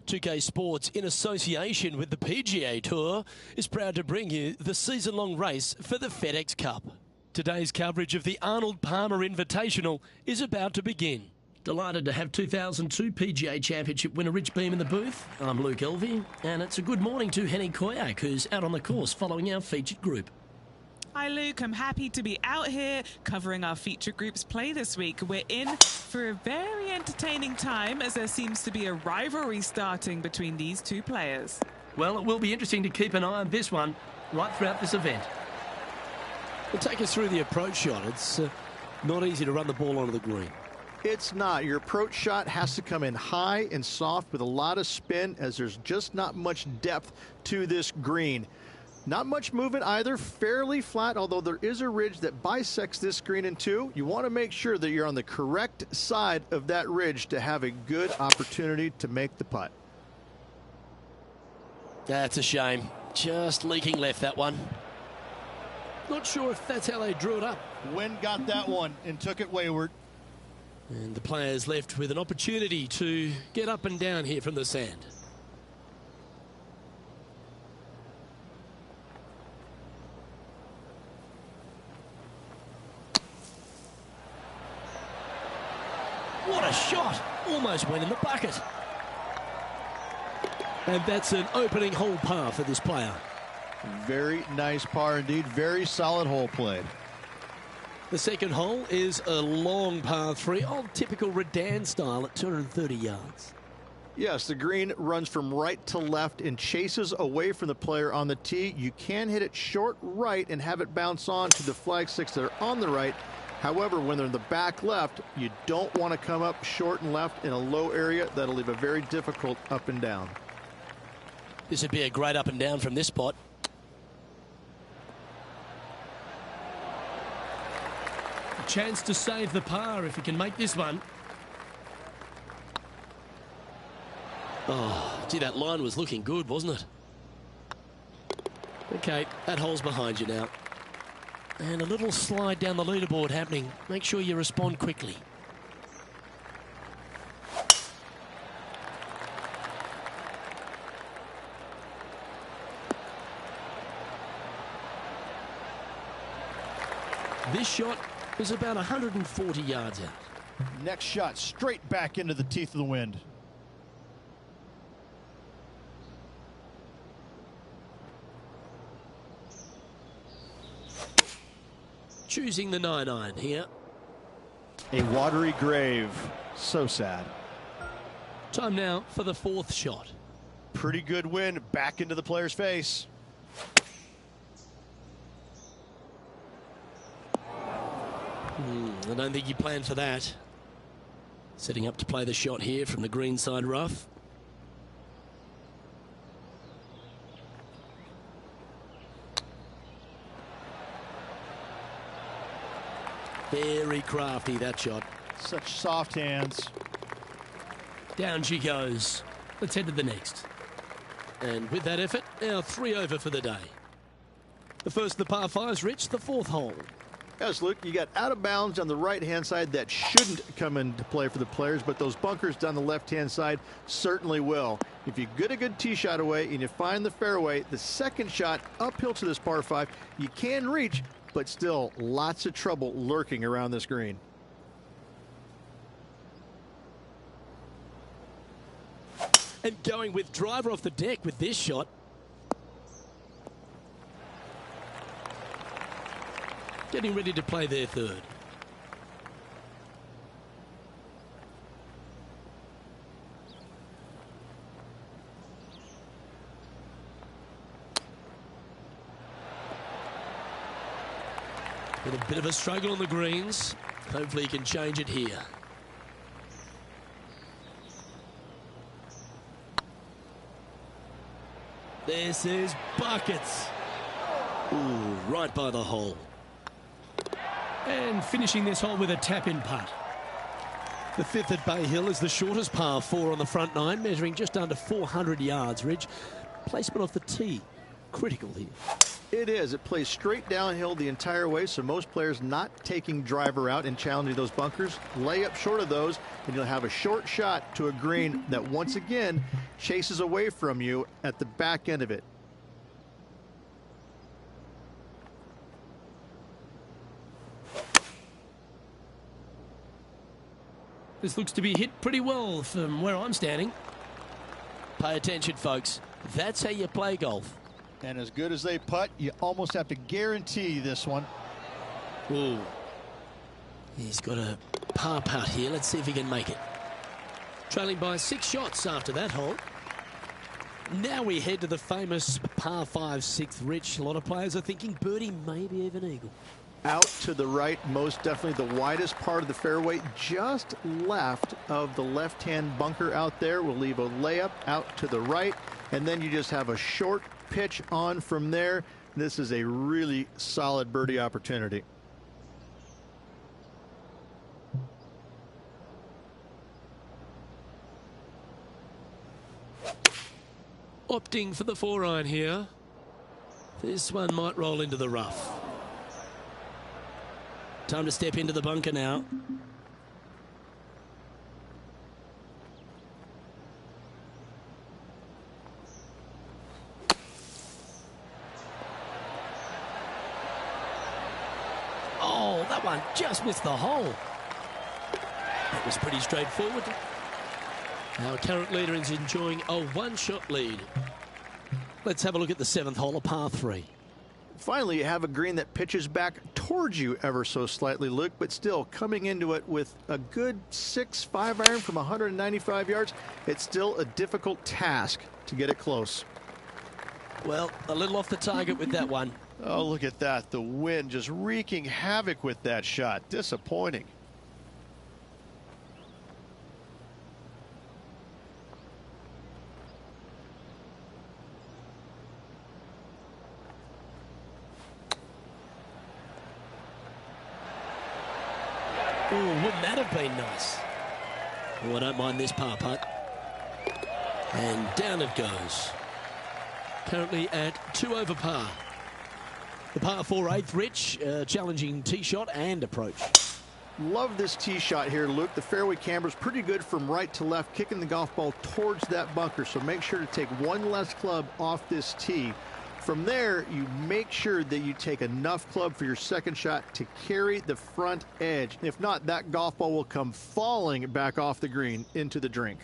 2K Sports, in association with the PGA Tour, is proud to bring you the season-long race for the FedEx Cup. Today's coverage of the Arnold Palmer Invitational is about to begin. Delighted to have 2002 PGA Championship winner Rich Beem in the booth. I'm Luke Elvey, and it's a good morning to Henny Koyak, who's out on the course following our featured group. Hi Luke, I'm happy to be out here covering our feature group's play this week. We're in for a very entertaining time as there seems to be a rivalry starting between these two players. Well, it will be interesting to keep an eye on this one right throughout this event. We'll take us through the approach shot. It's not easy to run the ball onto the green. It's not. Your approach shot has to come in high and soft with a lot of spin, as there's just not much depth to this green. Not much movement either, fairly flat, although there is a ridge that bisects this green in two. You want to make sure that you're on the correct side of that ridge to have a good opportunity to make the putt. That's a shame. Just leaking left, that one. Not sure if that's how they drew it up. Wind got that one and took it wayward. And the players left with an opportunity to get up and down here from the sand. What a shot! Almost went in the bucket. And that's an opening hole par for this player. Very nice par indeed. Very solid hole played. The second hole is a long par 3, old typical Redan style at 230 yards. Yes, the green runs from right to left and chases away from the player on the tee. You can hit it short right and have it bounce on to the flag sticks that are on the right. However, when they're in the back left, you don't want to come up short and left in a low area. That'll leave a very difficult up and down. This would be a great up and down from this spot. A chance to save the par if he can make this one. Oh, gee, that line was looking good, wasn't it? Okay, that hole's behind you now. And a little slide down the leaderboard happening. Make sure you respond quickly. This shot is about 140 yards out. Next shot straight back into the teeth of the wind. Choosing the 9-iron here. A watery grave. So sad. Time now for the fourth shot. Pretty good wind back into the player's face. I don't think you planned for that. Setting up to play the shot here from the greenside rough. Very crafty, that shot. Such soft hands. Down she goes. Let's head to the next. And with that effort, now 3 over for the day. The first of the par 5s, Rich, the fourth hole. Yes, Luke, you got out of bounds on the right-hand side. That shouldn't come into play for the players, but those bunkers down the left-hand side certainly will. If you get a good tee shot away and you find the fairway, the second shot uphill to this par 5, you can reach, but still lots of trouble lurking around this green. And going with driver off the deck with this shot. Getting ready to play their third. With a bit of a struggle on the greens. Hopefully he can change it here. This is buckets. Ooh, right by the hole. And finishing this hole with a tap-in putt. The fifth at Bay Hill is the shortest par 4 on the front 9, measuring just under 400 yards, Ridge. Placement off the tee, critical here. It is. It plays straight downhill the entire way, so most players not taking driver out and challenging those bunkers. Lay up short of those, and you'll have a short shot to a green that, once again, chases away from you at the back end of it. This looks to be hit pretty well from where I'm standing. Pay attention, folks. That's how you play golf. And as good as they putt, you almost have to guarantee this one. Ooh. He's got a par putt here. Let's see if he can make it. Trailing by 6 shots after that hole. Now we head to the famous par 5 6th, Rich. A lot of players are thinking birdie, maybe even eagle. Out to the right, most definitely the widest part of the fairway, just left of the left-hand bunker out there. We'll leave a layup out to the right, and then you just have a short pitch on from there. This is a really solid birdie opportunity. Opting for the 4-iron here. This one might roll into the rough. Time to step into the bunker now. Oh, that one just missed the hole. That was pretty straightforward. Our current leader is enjoying a 1-shot lead. Let's have a look at the 7th hole, a par 3. Finally, you have a green that pitches back towards you ever so slightly, Luke, but still coming into it with a good 5-iron from 195 yards. It's still a difficult task to get it close. Well, a little off the target with that one. Oh, look at that. The wind just wreaking havoc with that shot. Disappointing. Oh, wouldn't that have been nice? Oh, I don't mind this par putt. And down it goes. Currently at 2 over par. The par 4 8th, Rich, challenging tee shot and approach. Love this tee shot here, Luke. The fairway camber's pretty good from right to left, kicking the golf ball towards that bunker. So make sure to take one less club off this tee. From there, you make sure that you take enough club for your second shot to carry the front edge. If not, that golf ball will come falling back off the green into the drink.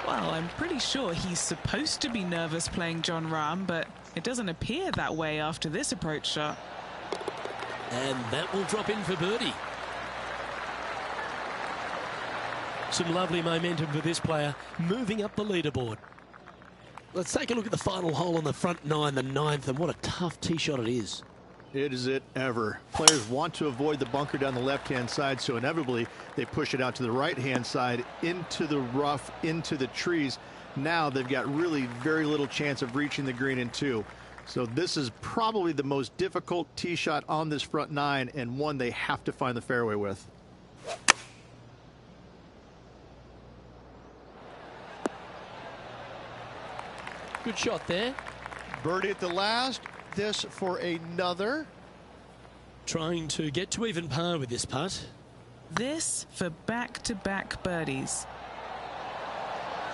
Well, I'm pretty sure he's supposed to be nervous playing Jon Rahm, but it doesn't appear that way after this approach shot. And that will drop in for birdie. Some lovely momentum for this player, moving up the leaderboard. Let's take a look at the final hole on the front 9, the 9th, and what a tough tee shot it is. It is it ever. Players want to avoid the bunker down the left-hand side, so inevitably they push it out to the right-hand side, into the rough, into the trees. Now they've got really very little chance of reaching the green in 2. So this is probably the most difficult tee shot on this front 9, and one they have to find the fairway with. Good shot there. Birdie at the last. This for another. Trying to get to even par with this putt. This for back-to-back birdies.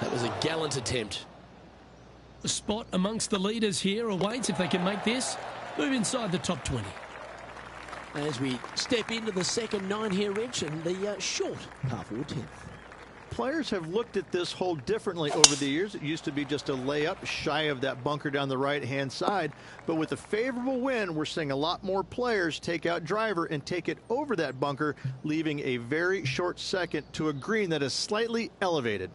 That was a gallant attempt. A spot amongst the leaders here awaits if they can make this. Move inside the top 20. As we step into the second 9 here, Rich, and the short par 4 10th. Players have looked at this hole differently over the years. It used to be just a layup shy of that bunker down the right-hand side. But with a favorable wind, we're seeing a lot more players take out driver and take it over that bunker, leaving a very short second to a green that is slightly elevated.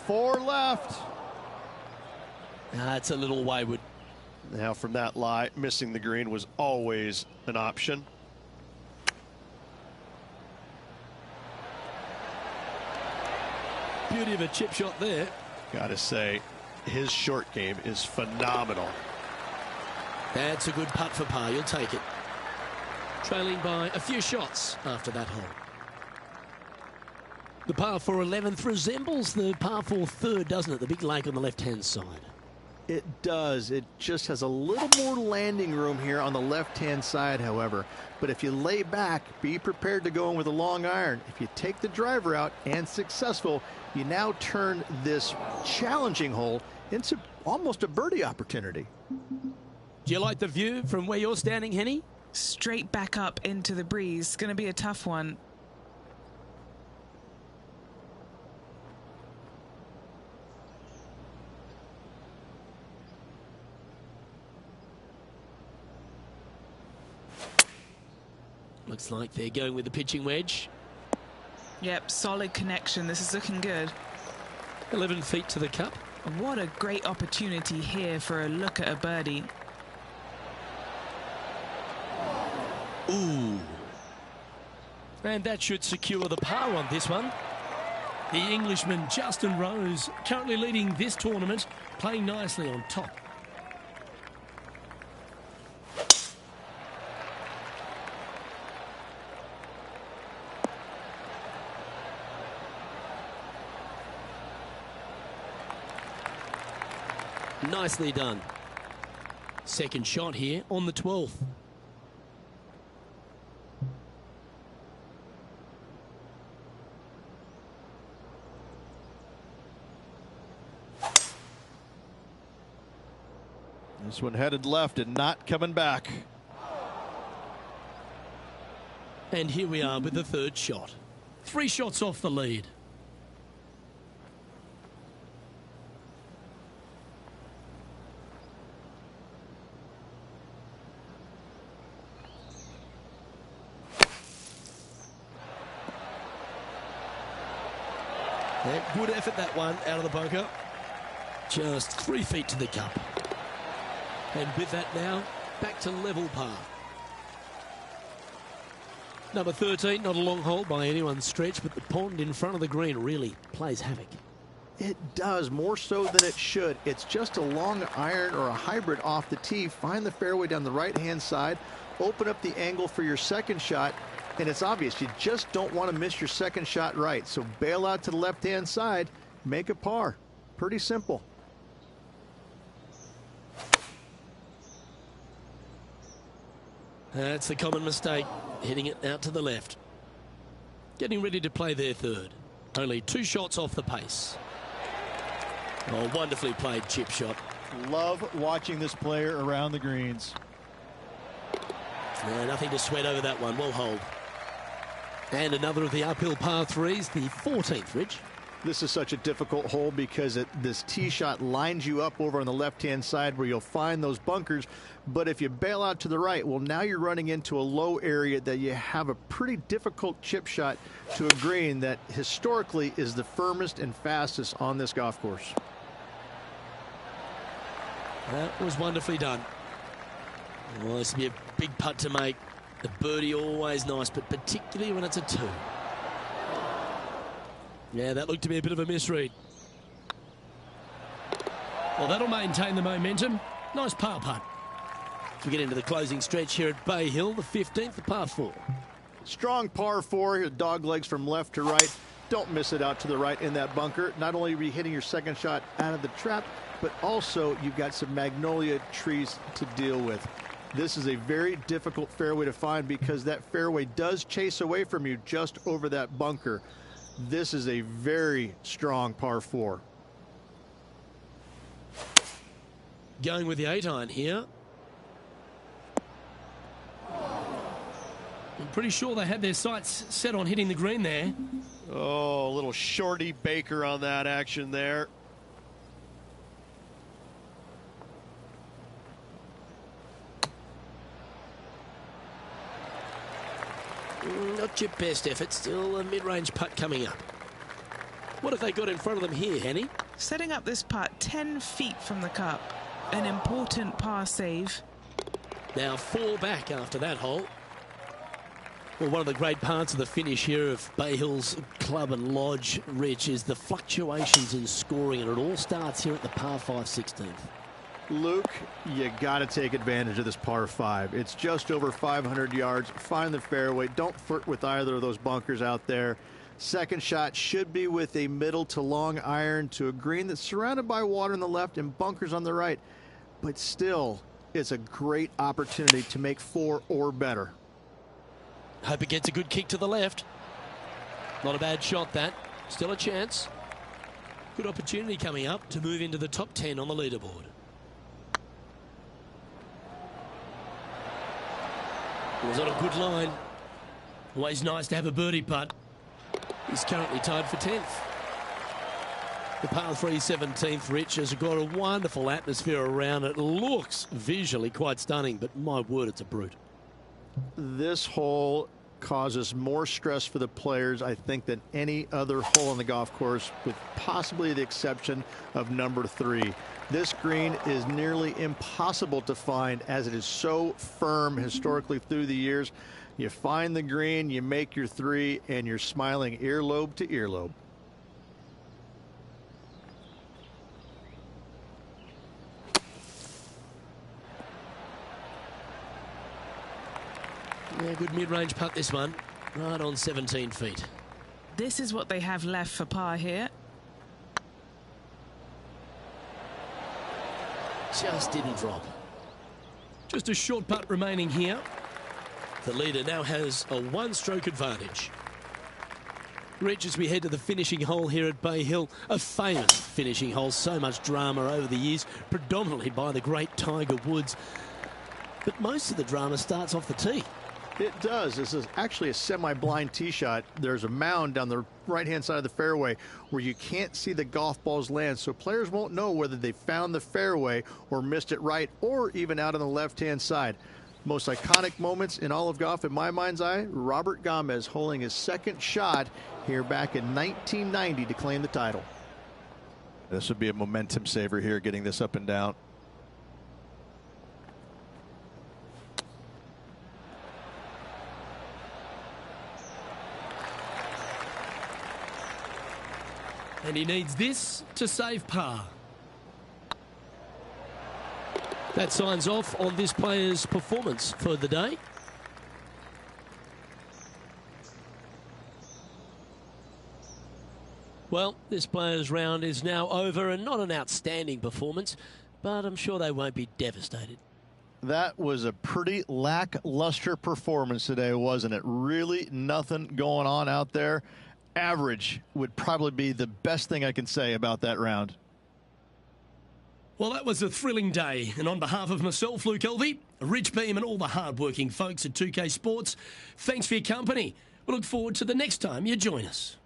Four left. It's a little wayward. Now from that lie, missing the green was always an option. Beauty of a chip shot there. Gotta say, His short game is phenomenal. That's a good putt for par. You'll take it. Trailing by a few shots after that hole. The par 4 11th resembles the par 4 third, doesn't it? The big lake on the left-hand side. It does. It just has a little more landing room here on the left-hand side, however. But if you lay back, be prepared to go in with a long iron. If you take the driver out and successful, you now turn this challenging hole into almost a birdie opportunity. Do you like the view from where you're standing, Henny? Straight back up into the breeze. Going to be a tough one. Looks like they're going with the pitching wedge. Yep, solid connection. This is looking good. 11 feet to the cup. What a great opportunity here for a look at a birdie. Ooh. And that should secure the par on this one. The Englishman Justin Rose currently leading this tournament, playing nicely on top. Nicely done. Second shot here on the 12th. This one headed left and not coming back. And here we are with the third shot. 3 shots off the lead. Yeah, good effort, that one, out of the bunker. Just 3 feet to the cup. And with that now, back to level par. Number 13, not a long hole by anyone's stretch, but the pond in front of the green really plays havoc. It does, more so than it should. It's just a long iron or a hybrid off the tee. Find the fairway down the right-hand side, open up the angle for your second shot, and it's obvious you just don't want to miss your second shot right. So bail out to the left-hand side, make a par. Pretty simple. That's the common mistake, hitting it out to the left. Getting ready to play their third. Only 2 shots off the pace. Oh, wonderfully played chip shot. Love watching this player around the greens. Nothing to sweat over that one. Well hold. And another of the uphill par 3s, the 14th, Rich. This is such a difficult hole because this tee shot lines you up over on the left-hand side where you'll find those bunkers. But if you bail out to the right, well, now you're running into a low area that you have a pretty difficult chip shot to a green that historically is the firmest and fastest on this golf course. That was wonderfully done. Well, this will be a big putt to make. The birdie always nice, but particularly when it's a 2. Yeah, that looked to be a bit of a misread. Well, that'll maintain the momentum. Nice par putt. As we get into the closing stretch here at Bay Hill, the 15th, the par 4. Strong par 4, dog legs from left to right. Don't miss it out to the right in that bunker. Not only are you hitting your second shot out of the trap, but also you've got some magnolia trees to deal with. This is a very difficult fairway to find because that fairway does chase away from you just over that bunker. This is a very strong par 4. Going with the 8-iron here. I'm pretty sure they had their sights set on hitting the green there. Oh, a little shorty Baker on that action there. Not your best effort, still a mid-range putt coming up. What have they got in front of them here, Henny? Setting up this putt 10 feet from the cup. An important par save. Now 4 back after that hole. Well, one of the great parts of the finish here of Bay Hill's club and lodge, Rich, is the fluctuations in scoring, and it all starts here at the par 5 16th. Luke, you got to take advantage of this par 5. It's just over 500 yards. Find the fairway. Don't flirt with either of those bunkers out there. Second shot should be with a middle to long iron to a green that's surrounded by water on the left and bunkers on the right. But still, it's a great opportunity to make 4 or better. Hope it gets a good kick to the left. Not a bad shot, that. Still a chance. Good opportunity coming up to move into the top 10 on the leaderboard. Was on a good line. Always nice to have a birdie putt. He's currently tied for 10th. The par 3 17th, Rich, has got a wonderful atmosphere around it. Looks visually quite stunning, but my word, it's a brute. This hole causes more stress for the players, I think, than any other hole on the golf course, with possibly the exception of number 3. This green is nearly impossible to find as it is so firm historically through the years. You find the green, you make your 3, and you're smiling earlobe to earlobe. Yeah, good mid-range putt, this one. Right on 17 feet. This is what they have left for par here. Just didn't drop. Just a short putt remaining here. The leader now has a 1-stroke advantage. Rich, as we head to the finishing hole here at Bay Hill, a famous finishing hole, so much drama over the years, predominantly by the great Tiger Woods. But most of the drama starts off the tee. It does. This is actually a semi-blind tee shot. There's a mound down the right-hand side of the fairway where you can't see the golf balls land, so players won't know whether they found the fairway or missed it right, or even out on the left-hand side. Most iconic moments in all of golf, in my mind's eye, Robert Gomez holding his second shot here back in 1990 to claim the title. This would be a momentum saver here, getting this up and down. And he needs this to save par. That signs off on this player's performance for the day. Well, this player's round is now over, and not an outstanding performance, but I'm sure they won't be devastated. That was a pretty lackluster performance today, wasn't it? Really nothing going on out there. Average would probably be the best thing I can say about that round. Well, that was a thrilling day, and on behalf of myself, Luke Elvey, Rich Beam, and all the hard-working folks at 2K Sports, thanks for your company. We look forward to the next time you join us.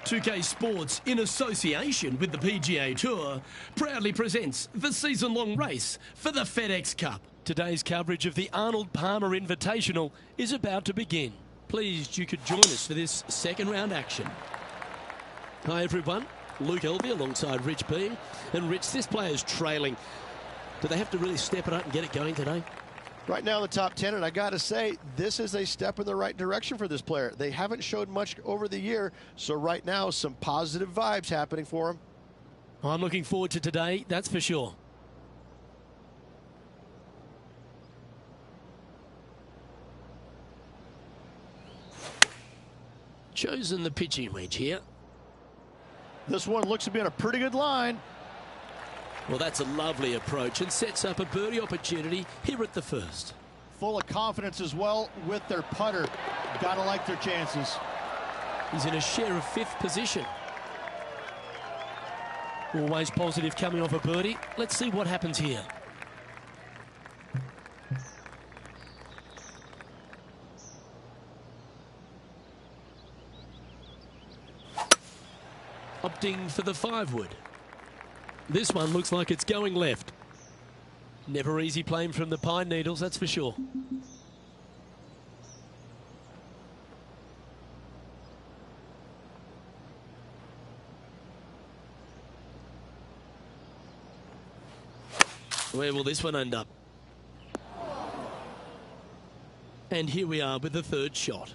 2K Sports, in association with the PGA Tour, proudly presents the season-long race for the FedEx Cup. Today's coverage of the Arnold Palmer Invitational is about to begin. Pleased you could join us for this second round action. Hi everyone, Luke Elvey alongside Rich Beam. And Rich, this player's trailing. Do they have to really step it up and get it going today? Right now in the top 10, and I got to say, this is a step in the right direction for this player. They haven't showed much over the year, so right now some positive vibes happening for him. I'm looking forward to today, that's for sure. Chosen the pitching wedge here. This one looks to be on a pretty good line. Well, that's a lovely approach and sets up a birdie opportunity here at the first. Full of confidence as well with their putter. Gotta like their chances. He's in a share of 5th position. Always positive coming off a birdie. Let's see what happens here. Opting for the 5-wood. This one looks like it's going left. Never easy playing from the pine needles, that's for sure. Where will this one end up? And here we are with the 3rd shot.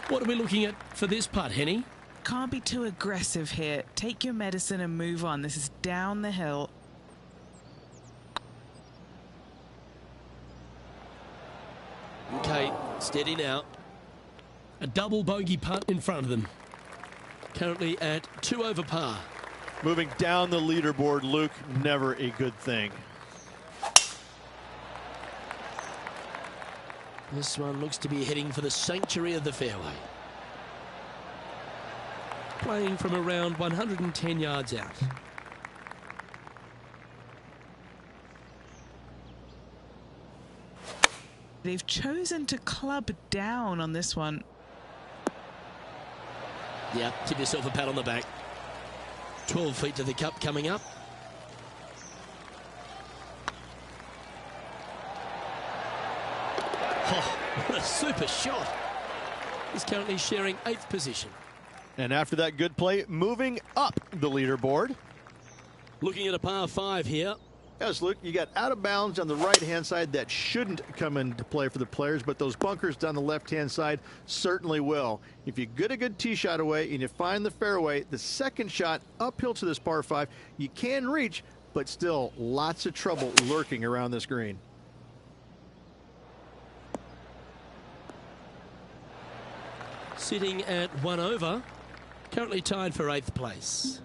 What are we looking at for this putt, Henny? Can't be too aggressive here. Take your medicine and move on. This is down the hill. Okay, steady now. A double bogey putt in front of them. Currently at 2 over par. Moving down the leaderboard, Luke, never a good thing. This one looks to be heading for the sanctuary of the fairway. Playing from around 110 yards out. They've chosen to club down on this one. Yeah, tip yourself a pat on the back. 12 feet to the cup coming up. Oh, what a super shot. He's currently sharing 8th position. And after that good play, moving up the leaderboard. Looking at a par 5 here. Yes, Luke, you got out of bounds on the right-hand side. That shouldn't come into play for the players, but those bunkers down the left-hand side certainly will. If you get a good tee shot away and you find the fairway, the second shot uphill to this par 5, you can reach, but still lots of trouble lurking around this green. Sitting at 1 over, currently tied for 8th place.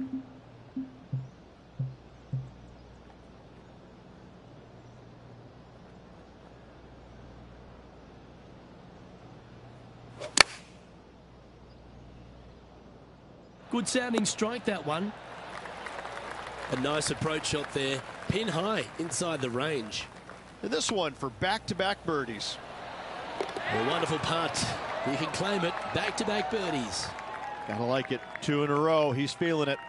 Good sounding strike, that one. A nice approach shot there, pin high inside the range. And this one for back-to-back birdies. A wonderful putt. You can claim it. Back-to-back birdies. Gotta like it. 2 in a row. He's feeling it.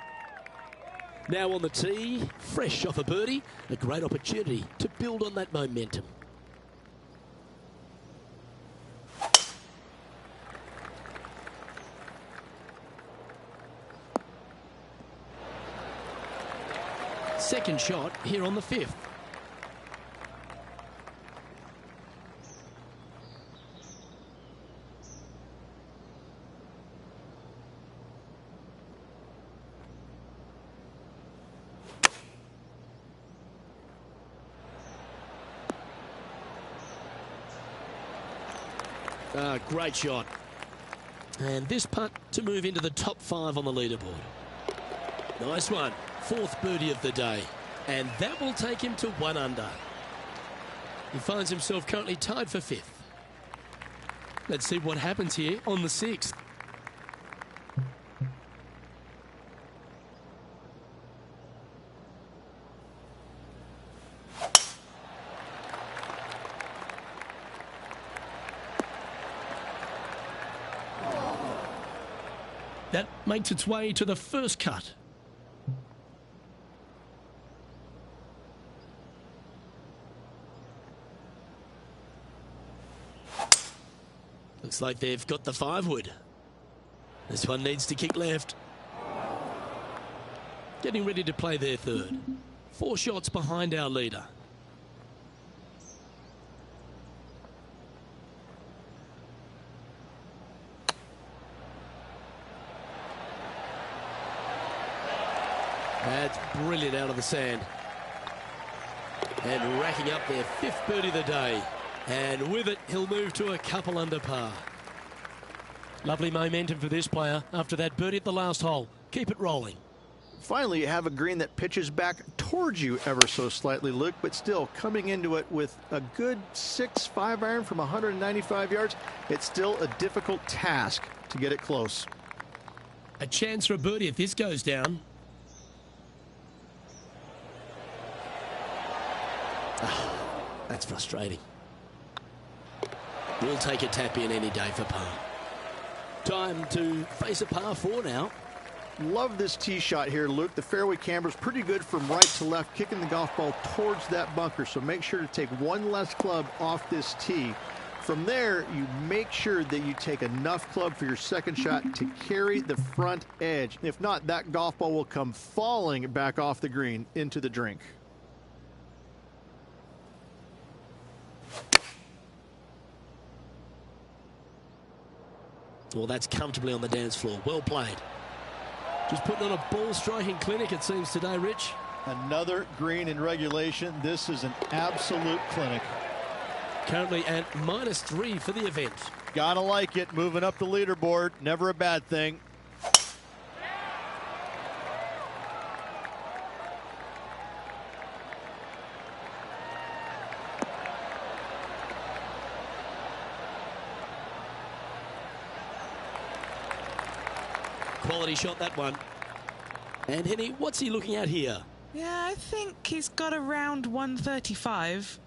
Now on the tee, fresh off a birdie. A great opportunity to build on that momentum. Second shot here on the 5th. Great shot. And this putt to move into the top 5 on the leaderboard. Nice one. 4th birdie of the day. And that will take him to 1 under. He finds himself currently tied for 5th. Let's see what happens here on the 6th. That makes its way to the first cut. Looks like they've got the 5-wood. This one needs to kick left. Getting ready to play their third. 4 shots behind our leader. That's brilliant out of the sand. And racking up their 5th birdie of the day. And with it, he'll move to a couple under par. Lovely momentum for this player after that birdie at the last hole. Keep it rolling. Finally, you have a green that pitches back towards you ever so slightly, Luke, but still coming into it with a good 6-5 iron from 195 yards. It's still a difficult task to get it close. A chance for a birdie if this goes down. That's frustrating. We'll take a tap in any day for par. Time to face a par 4 now. Love this tee shot here, Luke. The fairway camber's pretty good from right to left, kicking the golf ball towards that bunker. So make sure to take one less club off this tee. From there, you make sure that you take enough club for your second shot to carry the front edge. If not, that golf ball will come falling back off the green into the drink. Well, that's comfortably on the dance floor. Well played. Just putting on a ball striking clinic, it seems, today, Rich. Another green in regulation. This is an absolute clinic. Currently at -3 for the event. Gotta like it. Moving up the leaderboard. Never a bad thing. Quality shot, that one. And Henny, what's he looking at here? Yeah, I think he's got around 135.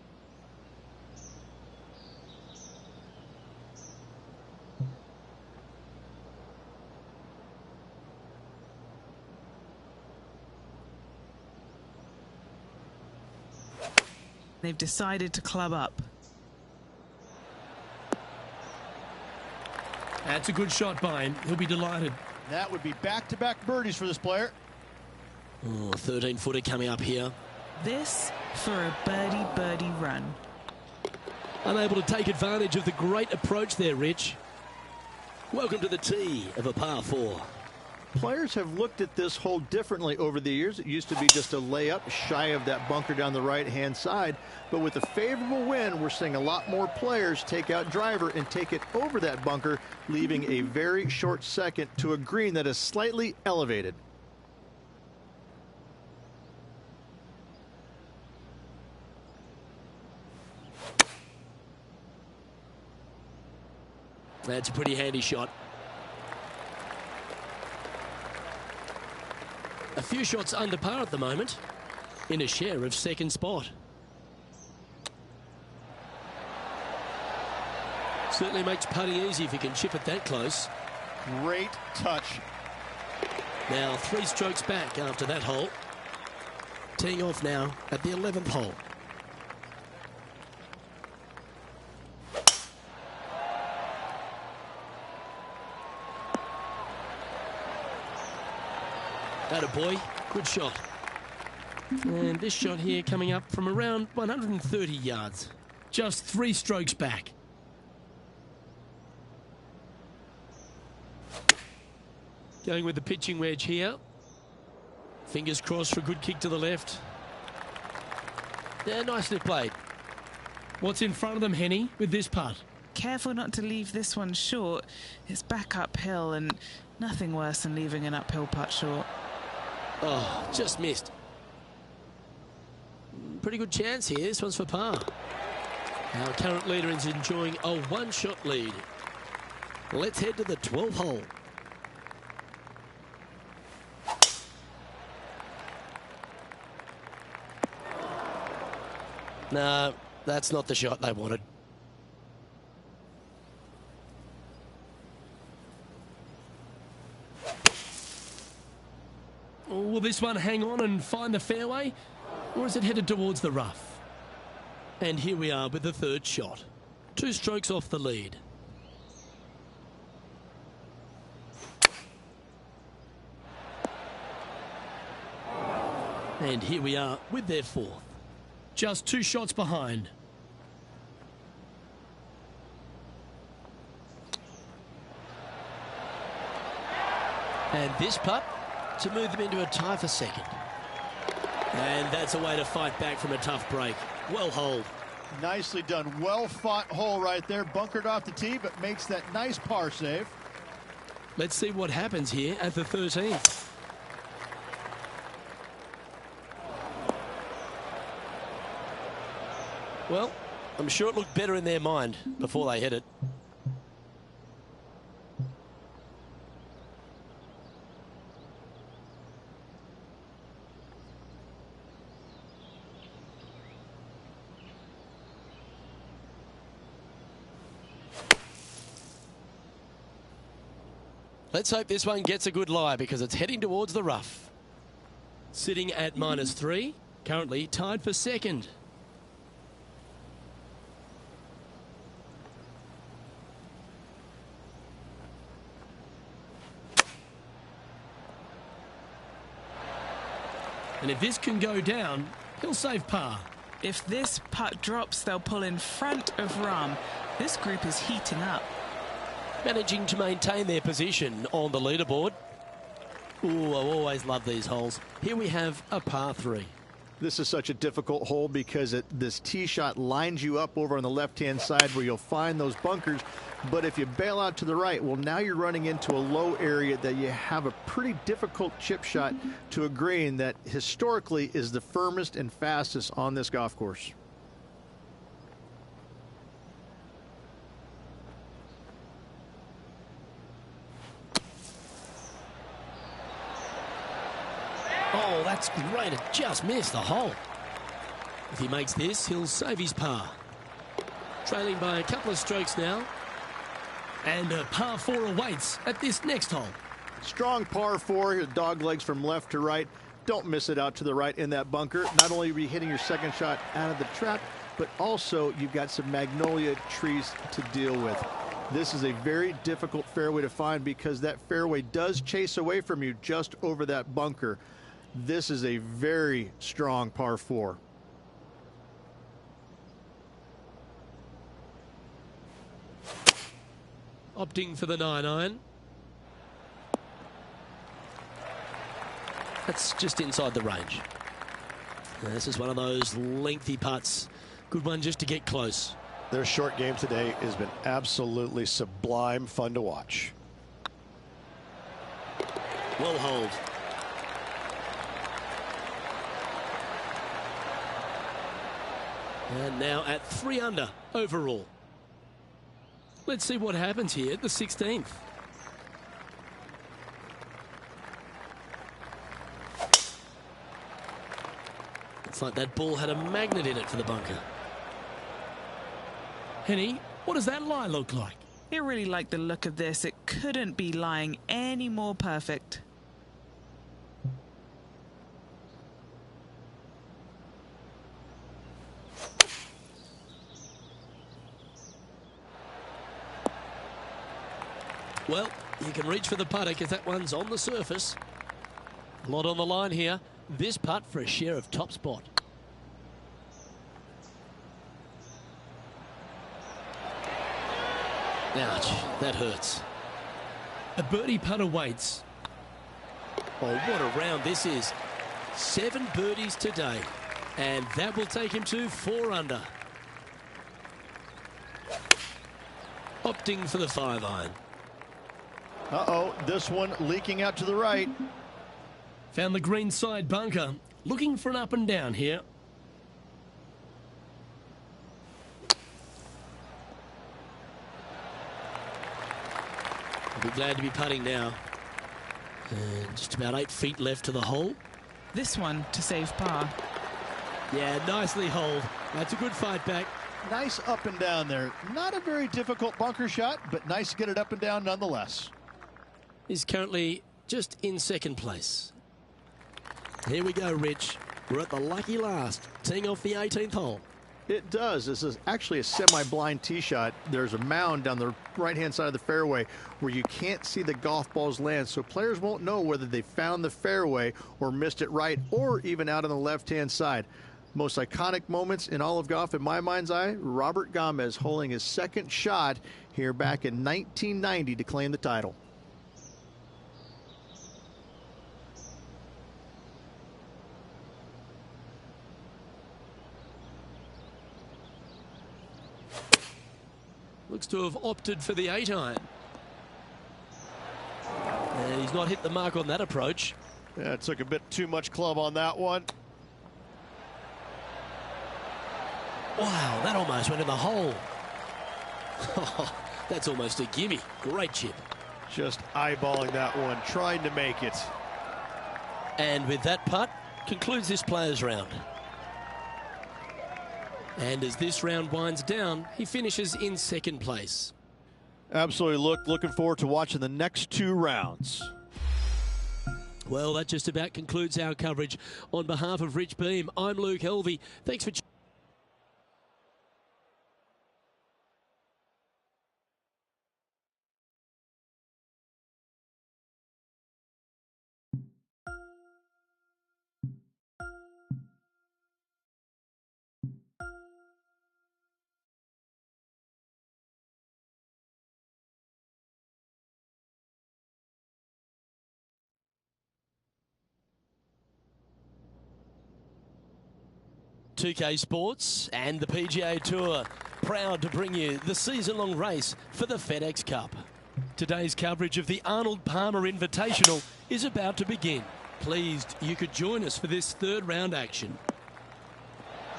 They've decided to club up. That's a good shot by him. He'll be delighted. That would be back-to-back birdies for this player. Oh, 13-footer coming up here. This for a birdie run. Unable to take advantage of the great approach there, Rich. Welcome to the tee of a par 4. Players have looked at this hole differently over the years. It used to be just a layup shy of that bunker down the right-hand side. But with a favorable wind, we're seeing a lot more players take out driver and take it over that bunker, leaving a very short second to a green that is slightly elevated. That's a pretty handy shot. A few shots under par at the moment, in a share of second spot. Certainly makes putting easy if you can chip it that close. Great touch. Now 3 strokes back after that hole. Teeing off now at the 11th hole. Attaboy, good shot. And this shot here coming up from around 130 yards. Just 3 strokes back. Going with the pitching wedge here. Fingers crossed for a good kick to the left. Yeah, nicely played. What's in front of them, Henny, with this putt? Careful not to leave this one short. It's back uphill, and nothing worse than leaving an uphill putt short. Oh, just missed. Pretty good chance here. This one's for par. Our current leader is enjoying a 1-shot lead. Let's head to the 12th hole. No, that's not the shot they wanted. will this one hang on and find the fairway, or is it headed towards the rough? And here we are with the third shot. 2 strokes off the lead. And here we are with their fourth. Just 2 shots behind. And this putt to move them into a tie for second. And that's a way to fight back from a tough break. Well holed. Nicely done. Well fought hole right there. Bunkered off the tee, but makes that nice par save. Let's see what happens here at the 13th. Well, I'm sure it looked better in their mind before they hit it. Let's hope this one gets a good lie because it's heading towards the rough. Sitting at -3, currently tied for second. And if this can go down, he'll save par. If this putt drops, they'll pull in front of Rahm. This group is heating up. Managing to maintain their position on the leaderboard. Ooh, I always love these holes. Here we have a par 3. This is such a difficult hole because this tee shot lines you up over on the left-hand side where you'll find those bunkers. But if you bail out to the right, well, now you're running into a low area that you have a pretty difficult chip shot to a green that historically is the firmest and fastest on this golf course. Oh, that's great. It just missed the hole. If he makes this, he'll save his par. Trailing by a couple of strokes now. And a par 4 awaits at this next hole. Strong par 4, dog legs from left to right. Don't miss it out to the right in that bunker. Not only are you hitting your second shot out of the trap, but also you've got some magnolia trees to deal with. This is a very difficult fairway to find because that fairway does chase away from you just over that bunker. This is a very strong par 4. Opting for the 9-iron. That's just inside the range. And this is one of those lengthy putts. Good one just to get close. Their short game today has been absolutely sublime fun to watch. Well holed. And now at 3 under overall. Let's see what happens here at the 16th. It's like that ball had a magnet in it for the bunker. Henny, what does that lie look like? I really like the look of this. It couldn't be lying any more perfect. Well, you can reach for the putter because that one's on the surface. A lot on the line here. This putt for a share of top spot. Ouch, that hurts. A birdie putt awaits. Oh, what a round this is. 7 birdies today. And that will take him to 4 under. Opting for the 5-iron. Uh-oh, this one leaking out to the right. Found the green side bunker. Looking for an up and down here. I'll be glad to be putting now. And just about 8 feet left to the hole. This one to save par. Yeah, nicely holed. That's a good fight back. Nice up and down there. Not a very difficult bunker shot, but nice to get it up and down nonetheless. Is currently just in second place. Here we go, Rich. We're at the lucky last, teeing off the 18th hole. It does. This is actually a semi-blind tee shot. There's a mound down the right-hand side of the fairway where you can't see the golf balls land, so players won't know whether they found the fairway or missed it right or even out on the left-hand side. Most iconic moments in all of golf, in my mind's eye, Robert Gomez holding his second shot here back in 1990 to claim the title. Looks to have opted for the 8-iron. And he's not hit the mark on that approach. Yeah, it took a bit too much club on that one. Wow, that almost went in the hole. That's almost a gimme. Great chip. Just eyeballing that one, trying to make it. And with that putt, concludes this players' round. And as this round winds down, he finishes in second place. Absolutely looking forward to watching the next two rounds. Well, that just about concludes our coverage. On behalf of Rich Beam, I'm Luke Helvey. Thanks for Pga Sports and the PGA Tour, proud to bring you the season-long race for the FedEx Cup. Today's coverage of the Arnold Palmer Invitational is about to begin. Pleased you could join us for this third round action.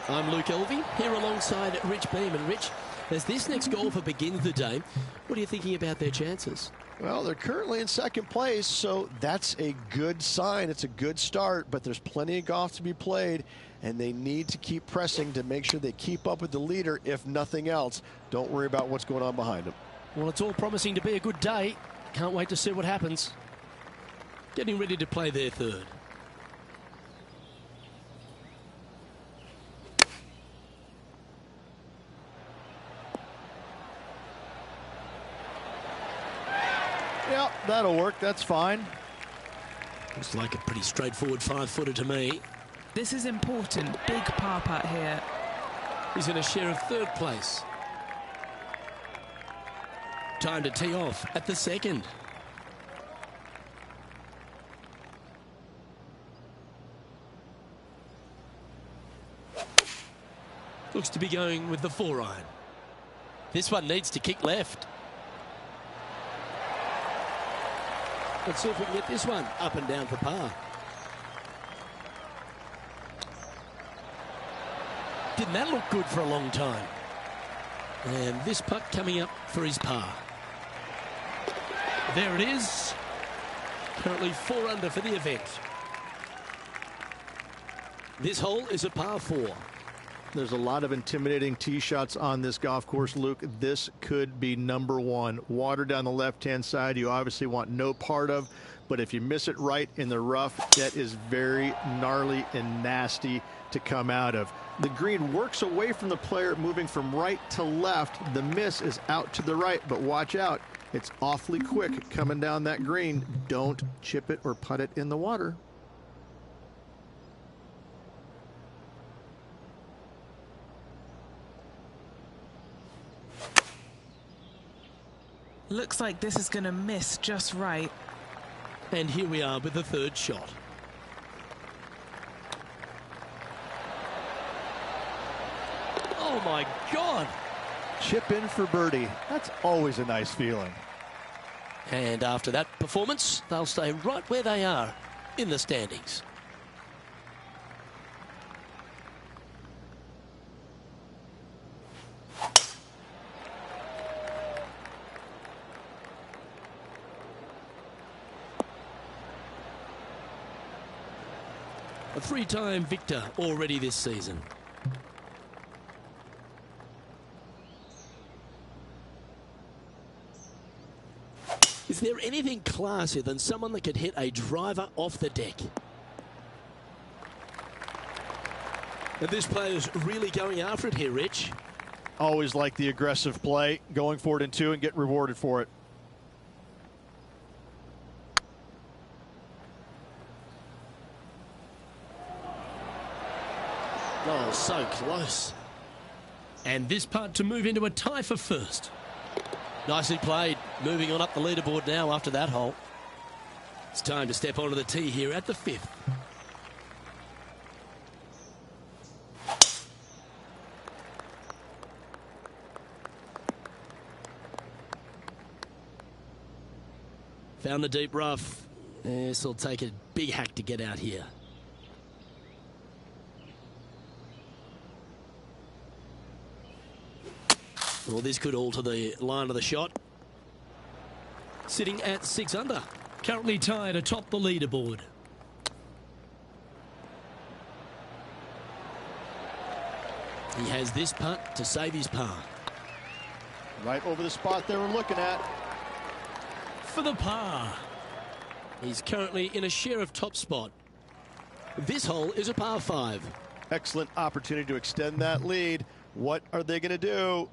I'm Luke Helvey, here alongside Rich Beam. And Rich, as this next golfer begins the day, what are you thinking about their chances? Well, they're currently in second place, so that's a good sign. It's a good start, but there's plenty of golf to be played, and they need to keep pressing to make sure they keep up with the leader, if nothing else. Don't worry about what's going on behind them. Well, it's all promising to be a good day. Can't wait to see what happens. Getting ready to play their third. Yeah, that'll work. That's fine. Looks like a pretty straightforward 5-footer to me. This is important. Big par putt here. He's in a share of third place. Time to tee off at the second. Looks to be going with the 4-iron. This one needs to kick left. Let's see if we can get this one up and down for par. Didn't that look good for a long time? And this putt coming up for his par. There it is. Currently 4 under for the event. This hole is a par 4. There's a lot of intimidating tee shots on this golf course, Luke. This could be number one. Water down the left-hand side, you obviously want no part of, but if you miss it right in the rough, that is very gnarly and nasty to come out of. The green works away from the player, moving from right to left. The miss is out to the right, but watch out. It's awfully quick coming down that green. Don't chip it or putt it in the water. Looks like this is going to miss just right. And here we are with the third shot. Oh my God! Chip in for birdie. That's always a nice feeling. And after that performance, they'll stay right where they are in the standings. A 3-time victor already this season. Is there anything classier than someone that could hit a driver off the deck? And this player's really going after it here, Rich. Always like the aggressive play, going for it in two and get rewarded for it. Oh, so close. And this putt to move into a tie for first. Nicely played. Moving on up the leaderboard now after that hole. It's time to step onto the tee here at the 5th. Found the deep rough. This will take a big hack to get out here. Well, this could alter the line of the shot. Sitting at 6 under. Currently tied atop the leaderboard. He has this putt to save his par. Right over the spot they were looking at. For the par. He's currently in a share of top spot. This hole is a par 5. Excellent opportunity to extend that lead. What are they going to do?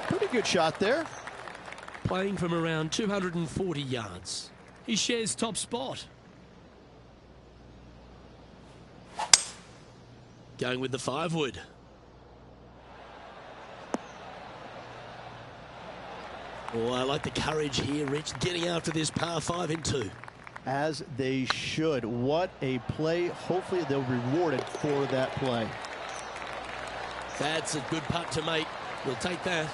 Pretty good shot there. Playing from around 240 yards. He shares top spot. Going with the 5-wood. Oh, I like the courage here, Rich, getting after this par 5 in 2. As they should. What a play. Hopefully they'll be rewarded for that play. That's a good putt to make. He'll take that.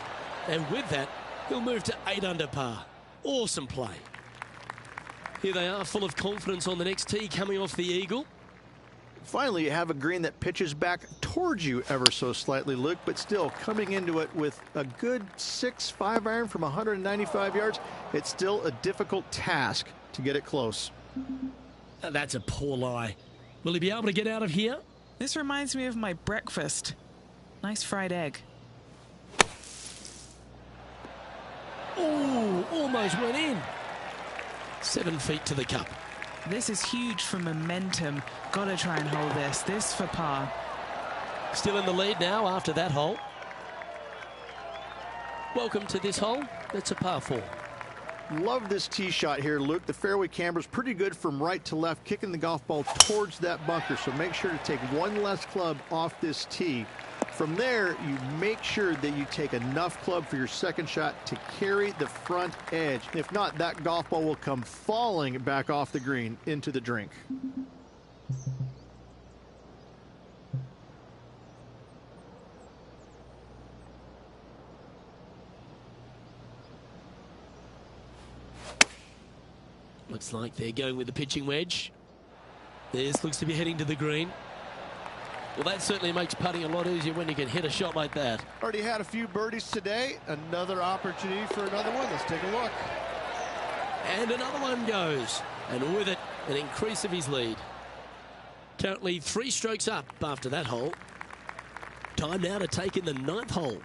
And with that, he'll move to 8 under par. Awesome play. Here they are, full of confidence on the next tee, coming off the eagle. Finally, you have a green that pitches back towards you ever so slightly, Luke, but still coming into it with a good 6-5 iron from 195 yards. It's still a difficult task to get it close. That's a poor lie. Will he be able to get out of here? This reminds me of my breakfast. Nice fried egg. Oh, almost went in. 7 feet to the cup. This is huge for momentum. Gotta try and hold this. This for par. Still in the lead now after that hole. Welcome to this hole. It's a par 4. Love this tee shot here, Luke. The fairway camber's pretty good from right to left, kicking the golf ball towards that bunker. So make sure to take one less club off this tee. From there, you make sure that you take enough club for your second shot to carry the front edge. If not, that golf ball will come falling back off the green into the drink. Looks like they're going with the pitching wedge. This looks to be heading to the green. Well, that certainly makes putting a lot easier when you can hit a shot like that. Already had a few birdies today. Another opportunity for another one. Let's take a look. And another one goes. And with it, an increase of his lead. Currently 3 strokes up after that hole. Time now to take in the 9th hole.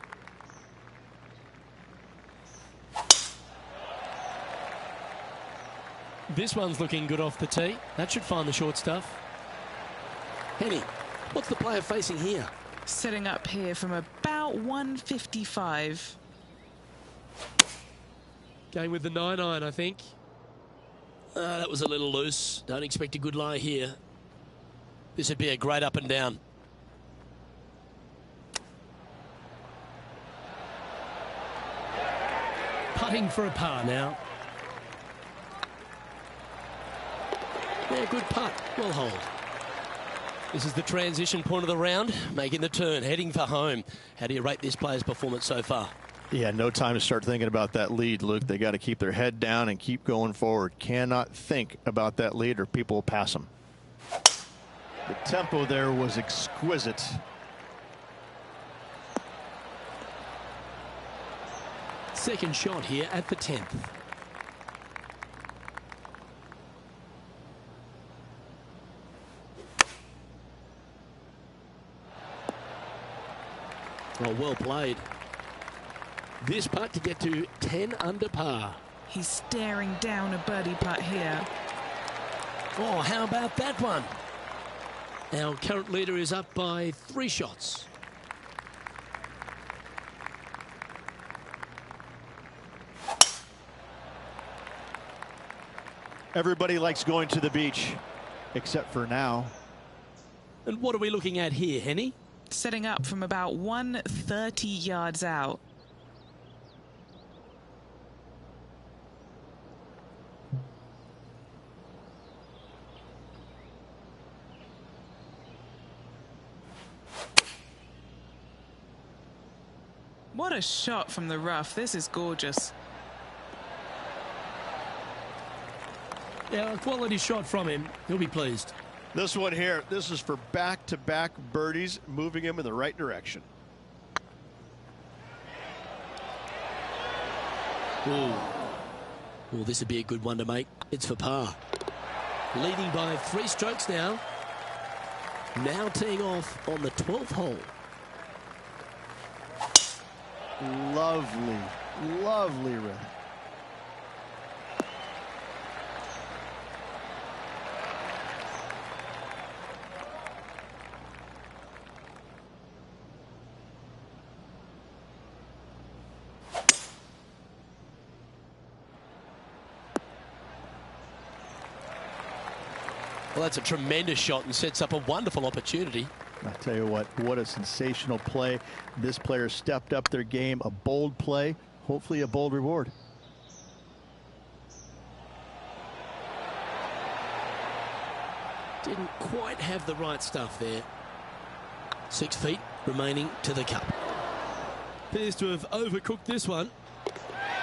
This one's looking good off the tee. That should find the short stuff. Henny, what's the player facing here? Setting up here from about 155. Going with the 9-iron, I think. That was a little loose. Don't expect a good lie here. This would be a great up and down. Putting for a par now. Yeah, good putt. Well hold. This is the transition point of the round, making the turn, heading for home. How do you rate this player's performance so far? Yeah, no time to start thinking about that lead, Luke. They got to keep their head down and keep going forward. Cannot think about that lead or people will pass them. The tempo there was exquisite. Second shot here at the 10th. Oh, well played. This putt to get to 10 under par. He's staring down a birdie putt here. Oh, how about that one? Our current leader is up by 3 shots. Everybody likes going to the beach, except for now. And what are we looking at here, Henny? Setting up from about 130 yards out. What a shot from the rough. This is gorgeous. Yeah, a quality shot from him. He'll be pleased. This one here, this is for back-to-back birdies, moving him in the right direction. Ooh. Oh, this would be a good one to make. It's for par. Leading by 3 strokes now. Now teeing off on the 12th hole. Lovely, lovely rip. Well, that's a tremendous shot and sets up a wonderful opportunity. I tell you what a sensational play. This player stepped up their game. A bold play, hopefully a bold reward. Didn't quite have the right stuff there. 6 feet remaining to the cup. Appears to have overcooked this one.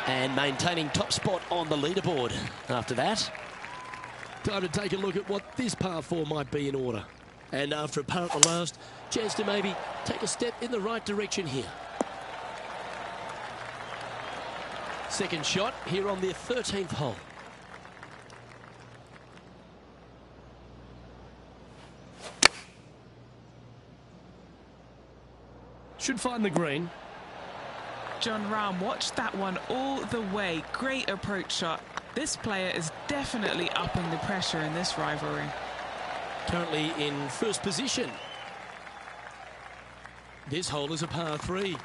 And maintaining top spot on the leaderboard after that. Time to take a look at what this par 4 might be in order. And after a par at the last, chance to maybe take a step in the right direction here. Second shot here on the 13th hole. Should find the green. John Rahm watched that one all the way. Great approach shot. This player is definitely upping the pressure in this rivalry. Currently in first position. This hole is a par 3.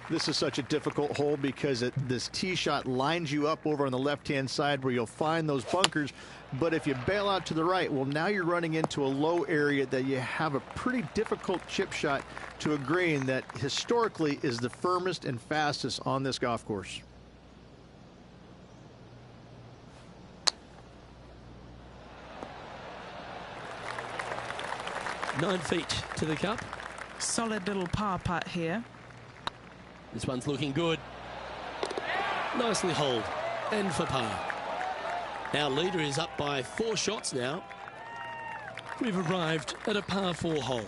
This is such a difficult hole because this tee shot lines you up over on the left-hand side where you'll find those bunkers. But if you bail out to the right, well, now you're running into a low area that you have a pretty difficult chip shot to a green that historically is the firmest and fastest on this golf course. Nine feet to the cup. Solid little par putt here. This one's looking good. Nicely holed. And for par. Our leader is up by 4 shots now. We've arrived at a par 4 hole.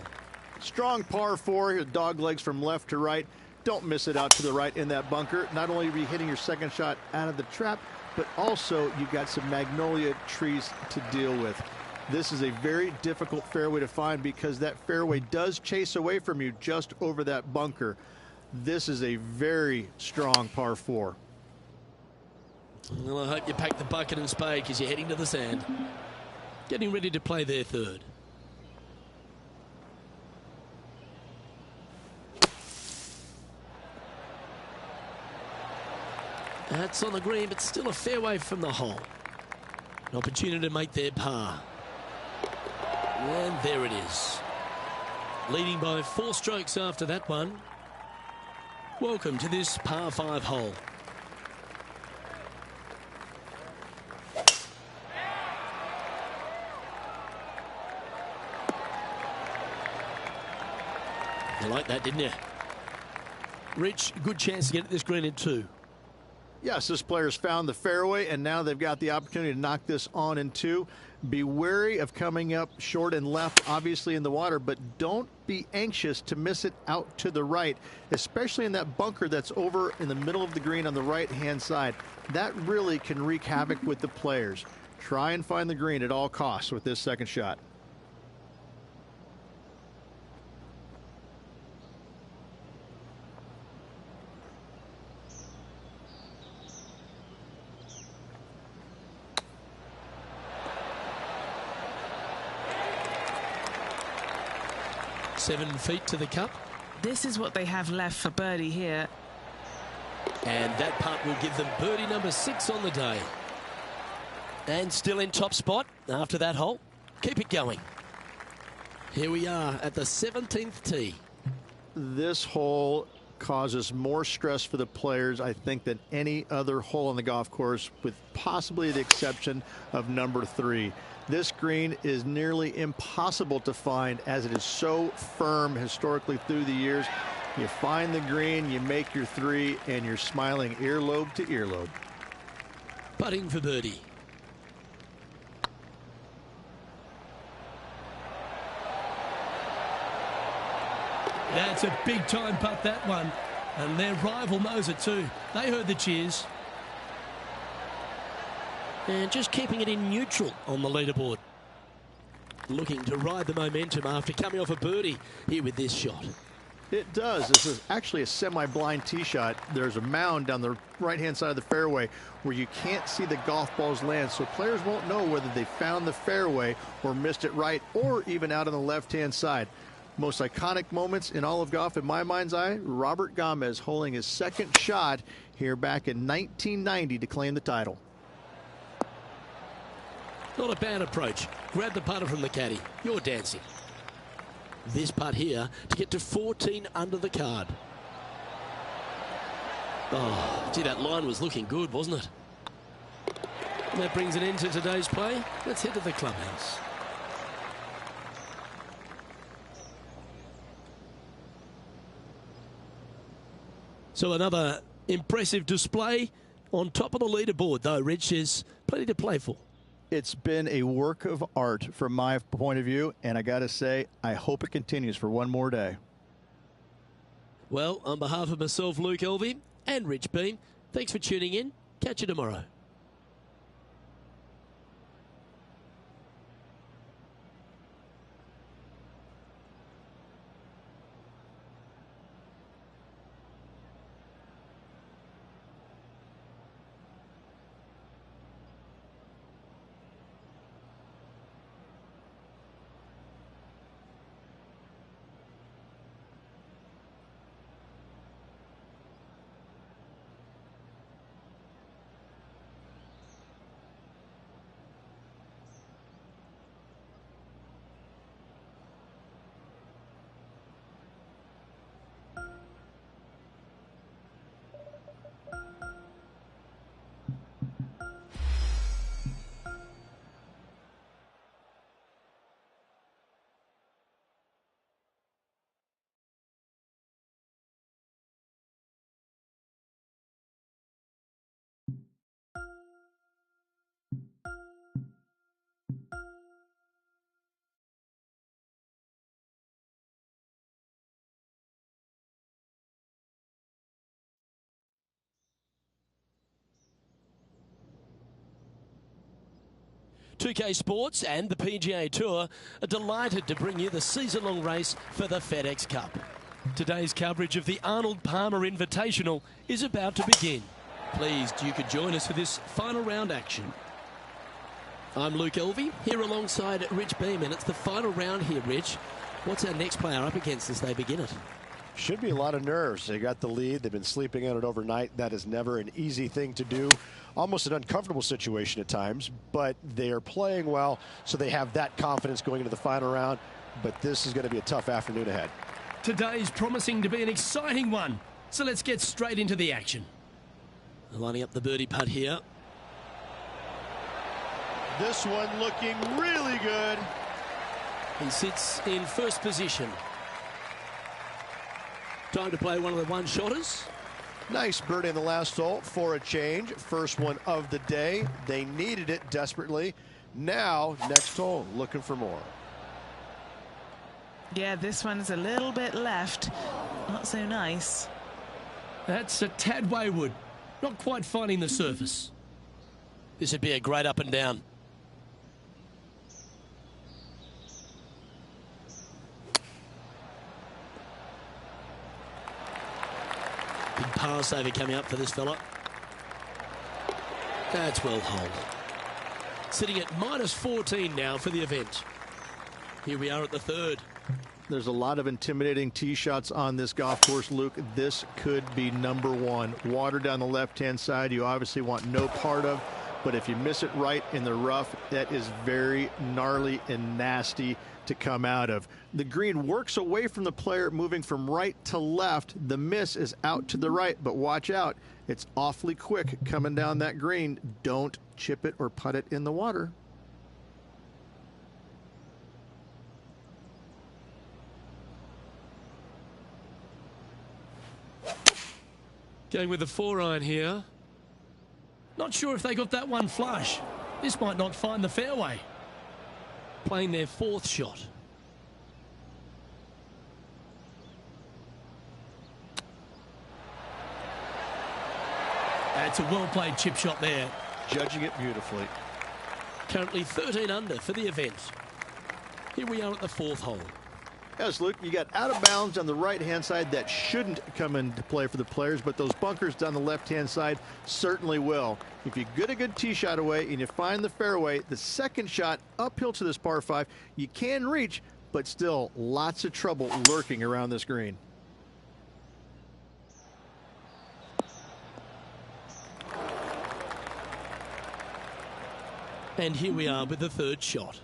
Strong par 4, dog legs from left to right. Don't miss it out to the right in that bunker. Not only are you hitting your second shot out of the trap, but also you've got some magnolia trees to deal with. This is a very difficult fairway to find because that fairway does chase away from you just over that bunker. This is a very strong par 4. Well, I hope you pack the bucket and spade because you're heading to the sand. Getting ready to play their third. That's on the green, but still a fairway from the hole. An opportunity to make their par. And there it is. Leading by 4 strokes after that one. Welcome to this par 5 hole. You like that, didn't you? Rich, good chance to get at this green in 2. Yes, this player's found the fairway, and now they've got the opportunity to knock this on in 2. Be wary of coming up short and left, obviously in the water, but don't be anxious to miss it out to the right, especially in that bunker that's over in the middle of the green on the right-hand side. That really can wreak havoc with the players. Try and find the green at all costs with this second shot. 7 feet to the cup. This is what they have left for birdie here. And that putt will give them birdie number 6 on the day. And still in top spot after that hole. Keep it going. Here we are at the 17th tee. This hole causes more stress for the players, I think, than any other hole on the golf course, with possibly the exception of number 3. This green is nearly impossible to find, as it is so firm historically through the years. You find the green, you make your 3, and you're smiling earlobe to earlobe. Putting for birdie. That's a big time putt, that one. And their rival knows it too. They heard the cheers. And just keeping it in neutral on the leaderboard. Looking to ride the momentum after coming off a birdie here with this shot. It does. This is actually a semi-blind tee shot. There's a mound down the right-hand side of the fairway where you can't see the golf balls land, so players won't know whether they found the fairway or missed it right, or even out on the left-hand side. Most iconic moments in all of golf, in my mind's eye, Robert Gomez holding his second shot here back in 1990 to claim the title. Not a bad approach. Grab the putter from the caddy. You're dancing. This putt here to get to 14 under the card. Oh, gee, that line was looking good, wasn't it? And that brings an end to today's play. Let's head to the clubhouse. So another impressive display on top of the leaderboard, though. Rich, is plenty to play for. It's been a work of art from my point of view, and I got to say, I hope it continues for one more day. Well, on behalf of myself, Luke Elvey, and Rich Beam, thanks for tuning in. Catch you tomorrow. Pga Sports and the PGA Tour are delighted to bring you the season-long race for the FedEx Cup. Today's coverage of the Arnold Palmer Invitational is about to begin. Pleased you could join us for this final round action. I'm Luke Elvey, here alongside Rich Beam, and it's the final round here, Rich. What's our next player up against as they begin it? Should be a lot of nerves. They got the lead. They've been sleeping on it overnight. That is never an easy thing to do. Almost an uncomfortable situation at times, but they are playing well, so they have that confidence going into the final round. But this is going to be a tough afternoon ahead. Today's promising to be an exciting one, so let's get straight into the action. Lining up the birdie putt here. This one looking really good. He sits in first position. Time to play one of the one-shotters. Nice birdie in the last hole for a change. First one of the day. They needed it desperately. Now, next hole, looking for more. Yeah, this one's a little bit left. Not so nice. That's a tad wayward. Not quite finding the surface. This would be a great up and down. Big par saver coming up for this fella. That's well holed. Sitting at -14 now for the event. Here we are at the third. There's a lot of intimidating tee shots on this golf course, Luke. This could be number one. Water down the left-hand side, you obviously want no part of, but if you miss it right in the rough, that is very gnarly and nasty to come out of. The green works away from the player, moving from right to left. The miss is out to the right, but watch out. It's awfully quick coming down that green. Don't chip it or putt it in the water. Going with the 4-iron here. Not sure if they got that one flush. This might not find the fairway. Playing their 4th shot. That's a well-played chip shot there. Judging it beautifully. Currently 13 under for the event. Here we are at the 4th hole. Yes, Luke, you got out of bounds on the right-hand side. That shouldn't come into play for the players, but those bunkers down the left-hand side certainly will. If you get a good tee shot away and you find the fairway, the second shot uphill to this par 5, you can reach, but still lots of trouble lurking around this green. And here we are with the 3rd shot.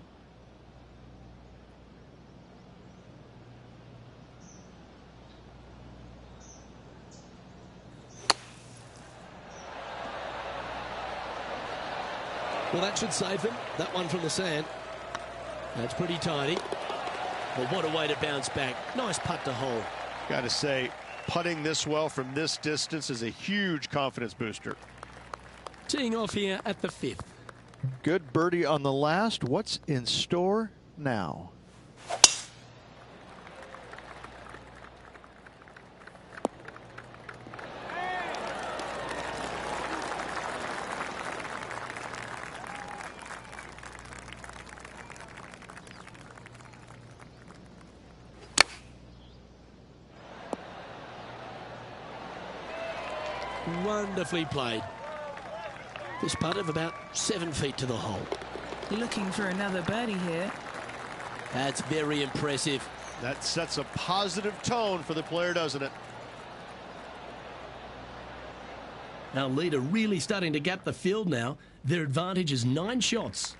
Well, that should save them. That one from the sand. That's pretty tidy. Well, what a way to bounce back. Nice putt to hole. Got to say, putting this well from this distance is a huge confidence booster. Teeing off here at the 5th. Good birdie on the last. What's in store now? Wonderfully played. This putt of about 7 feet to the hole. Looking for another birdie here. That's very impressive. That sets a positive tone for the player, doesn't it? Our leader really starting to gap the field now. Their advantage is 9 shots.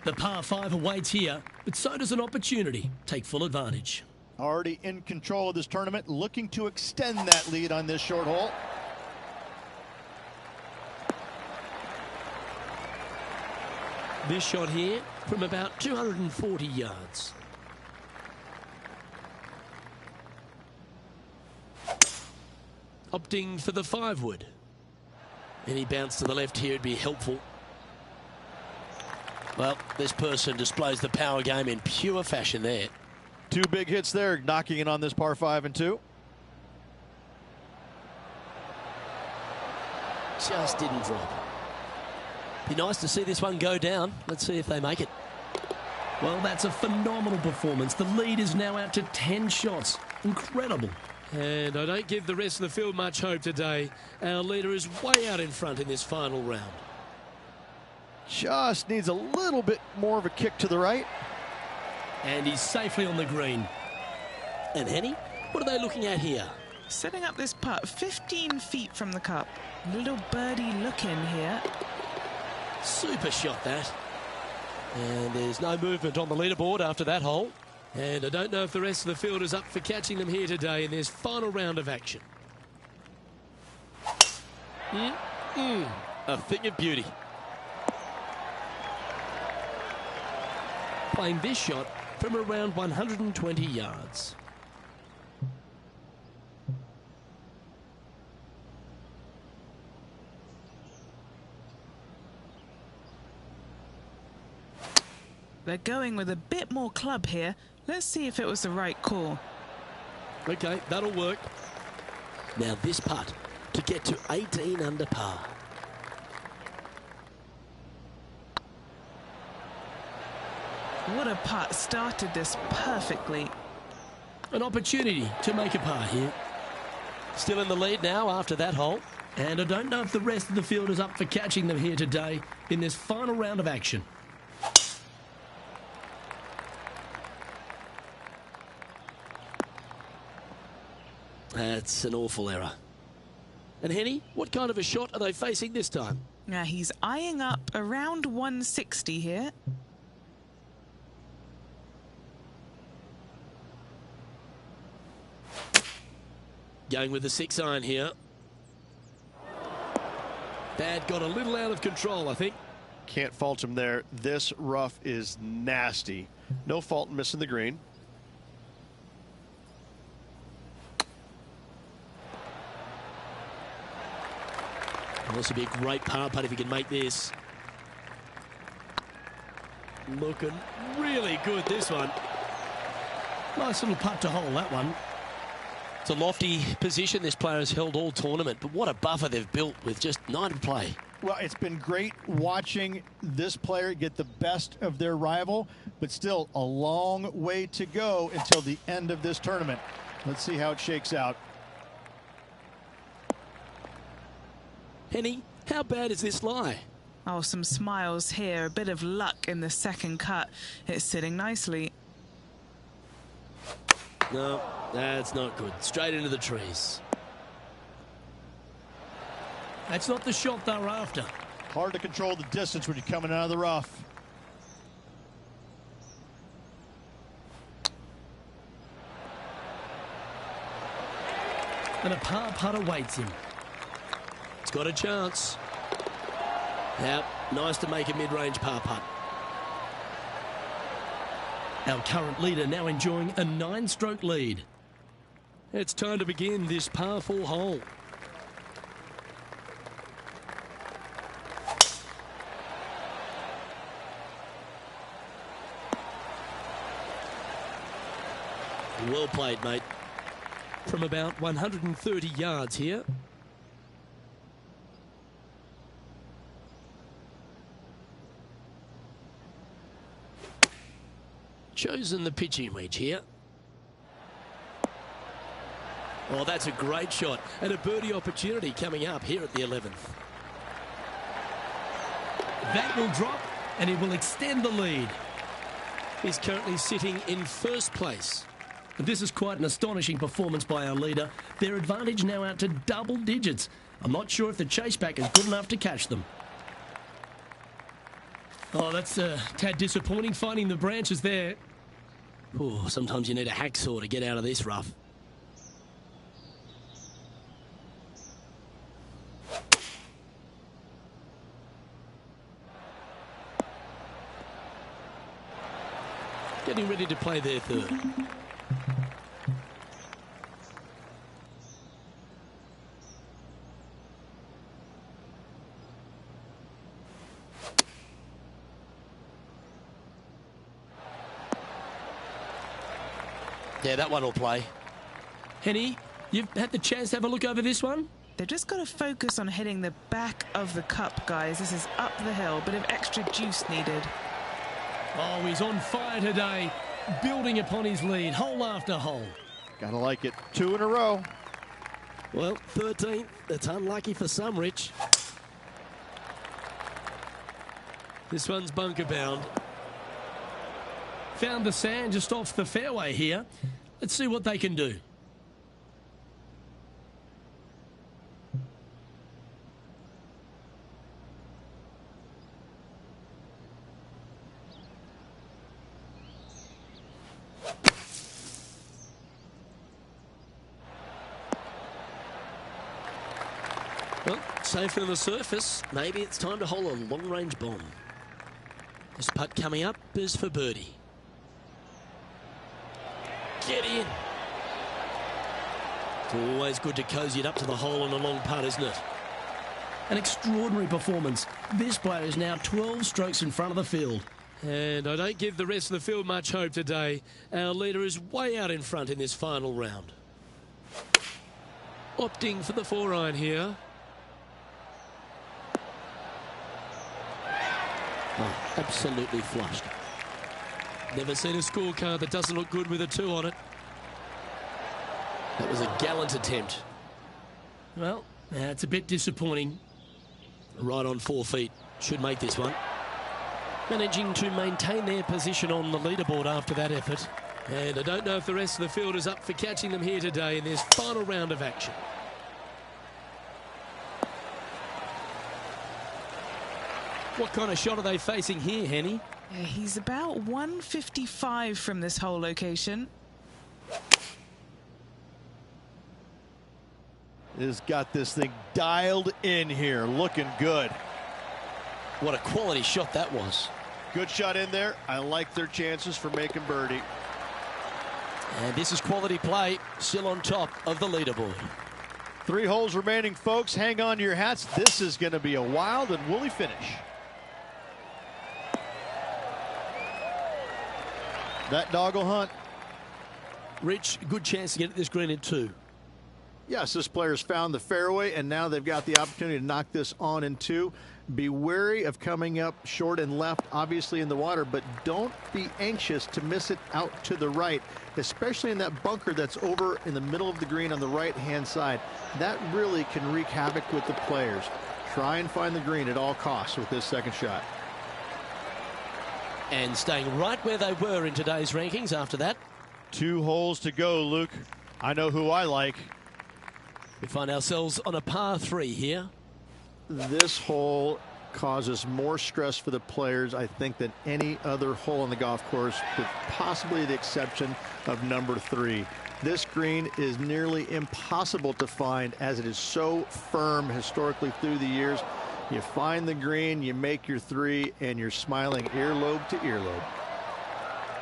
The par 5 awaits here, but so does an opportunity. Take full advantage. Already in control of this tournament, looking to extend that lead on this short hole. This shot here from about 240 yards. Opting for the 5-wood. Any bounce to the left here would be helpful. Well, this person displays the power game in pure fashion there. 2 big hits there, knocking in on this par 5 and 2. Just didn't drop. Be nice to see this one go down. Let's see if they make it. Well, that's a phenomenal performance. The lead is now out to 10 shots. Incredible. And I don't give the rest of the field much hope today. Our leader is way out in front in this final round. Just needs a little bit more of a kick to the right. And he's safely on the green. And Henny, what are they looking at here? Setting up this putt 15 feet from the cup. Little birdie look in here. Super shot, that. And there's no movement on the leaderboard after that hole. And I don't know if the rest of the field is up for catching them here today in this final round of action. A thing of beauty. Playing this shot from around 120 yards. They're going with a bit more club here. Let's see if it was the right call. Okay, that'll work. Now this putt to get to 18 under par. What a putt. Started this perfectly. An opportunity to make a par here. Still in the lead now after that hole. And I don't know if the rest of the field is up for catching them here today in this final round of action. That's an awful error. And Henny, what kind of a shot are they facing this time? Now he's eyeing up around 160 here. Going with the 6-iron here. That got a little out of control, I think. Can't fault him there. This rough is nasty. No fault in missing the green. Well, this would be a great par putt if he can make this. Looking really good, this one. Nice little putt to hole, that one. It's a lofty position this player has held all tournament, but what a buffer they've built with just 9 to play. Well, it's been great watching this player get the best of their rival, but still a long way to go until the end of this tournament. Let's see how it shakes out. Henny, how bad is this lie? Oh, some smiles here. A bit of luck in the second cut. It's sitting nicely. No, that's not good. Straight into the trees. That's not the shot they're after. Hard to control the distance when you're coming out of the rough. And a par putt awaits him. It's got a chance. Yep, nice to make a mid-range par putt. Our current leader now enjoying a 9-stroke lead. It's time to begin this par 4 hole. Well played, mate. From about 130 yards here. Chosen the pitching wedge here. Oh, that's a great shot and a birdie opportunity coming up here at the 11th. That will drop and it will extend the lead. He's currently sitting in first place. But this is quite an astonishing performance by our leader. Their advantage now out to double digits. I'm not sure if the chase back is good enough to catch them. Oh, that's a tad disappointing, finding the branches there. Oh, sometimes you need a hacksaw to get out of this rough. Getting ready to play their third. Yeah, that one will play. Henny, you've had the chance to have a look over this one? They've just got to focus on hitting the back of the cup, guys. This is up the hill, bit of extra juice needed. Oh, he's on fire today, building upon his lead, hole after hole. Gotta like it. 2 in a row. Well, 13th. That's unlucky for some, Rich. This one's bunker bound. Found the sand just off the fairway here. Let's see what they can do. Well, safe on the surface. Maybe it's time to hole a long-range bomb. This putt coming up is for birdie. Get in. It's always good to cozy it up to the hole on a long putt, isn't it? An extraordinary performance. This player is now 12 strokes in front of the field. And I don't give the rest of the field much hope today. Our leader is way out in front in this final round. Opting for the 4-iron here. Oh, absolutely flushed. Never seen a scorecard that doesn't look good with a 2 on it. That was a gallant attempt. Well, it's a bit disappointing. Right on 4 feet. Should make this one. Managing to maintain their position on the leaderboard after that effort. And I don't know if the rest of the field is up for catching them here today in this final round of action. What kind of shot are they facing here, Henny? Yeah, he's about 155 from this whole location. Has got this thing dialed in here, looking good. What a quality shot that was. Good shot in there. I like their chances for making birdie. And this is quality play, still on top of the leaderboard. 3 holes remaining, folks. Hang on to your hats. This is going to be a wild and woolly finish. That dog will hunt. Rich, good chance to get this green in 2. Yes, this player's found the fairway, and now they've got the opportunity to knock this on in 2. Be wary of coming up short and left, obviously in the water, but don't be anxious to miss it out to the right, especially in that bunker that's over in the middle of the green on the right-hand side. That really can wreak havoc with the players. Try and find the green at all costs with this second shot. And staying right where they were in today's rankings after that. 2 holes to go, Luke. I know who I like. We find ourselves on a par 3 here. This hole causes more stress for the players, I think, than any other hole on the golf course, with possibly the exception of number 3. This green is nearly impossible to find, as it is so firm historically through the years. You find the green, you make your 3, and you're smiling earlobe to earlobe.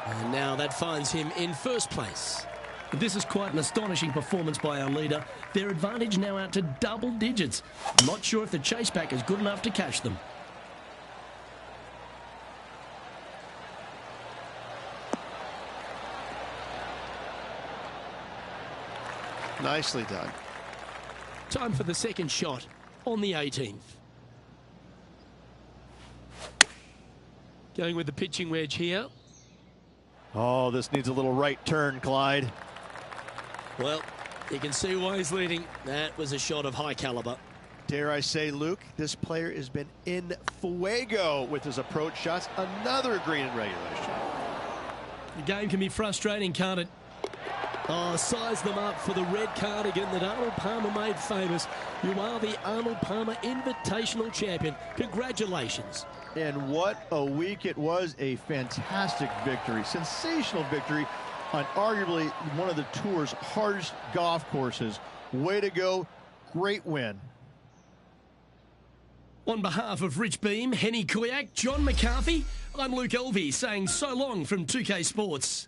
And now that finds him in first place. This is quite an astonishing performance by our leader. Their advantage now out to double digits. I'm not sure if the chase back is good enough to catch them. Nicely done. Time for the second shot on the 18th. Going with the pitching wedge here. Oh, this needs a little right turn, Clyde. Well, you can see why he's leading. That was a shot of high caliber. Dare I say, Luke, this player has been in fuego with his approach shots. Another green in regulation. The game can be frustrating, can't it? Oh, size them up for the red cardigan that Arnold Palmer made famous. You are the Arnold Palmer Invitational Champion. Congratulations. And what a week it was. A fantastic victory. Sensational victory on arguably one of the tour's hardest golf courses. Way to go. Great win. On behalf of Rich Beam, Henny Kuyak, John McCarthy, I'm Luke Elvey saying so long from 2K Sports.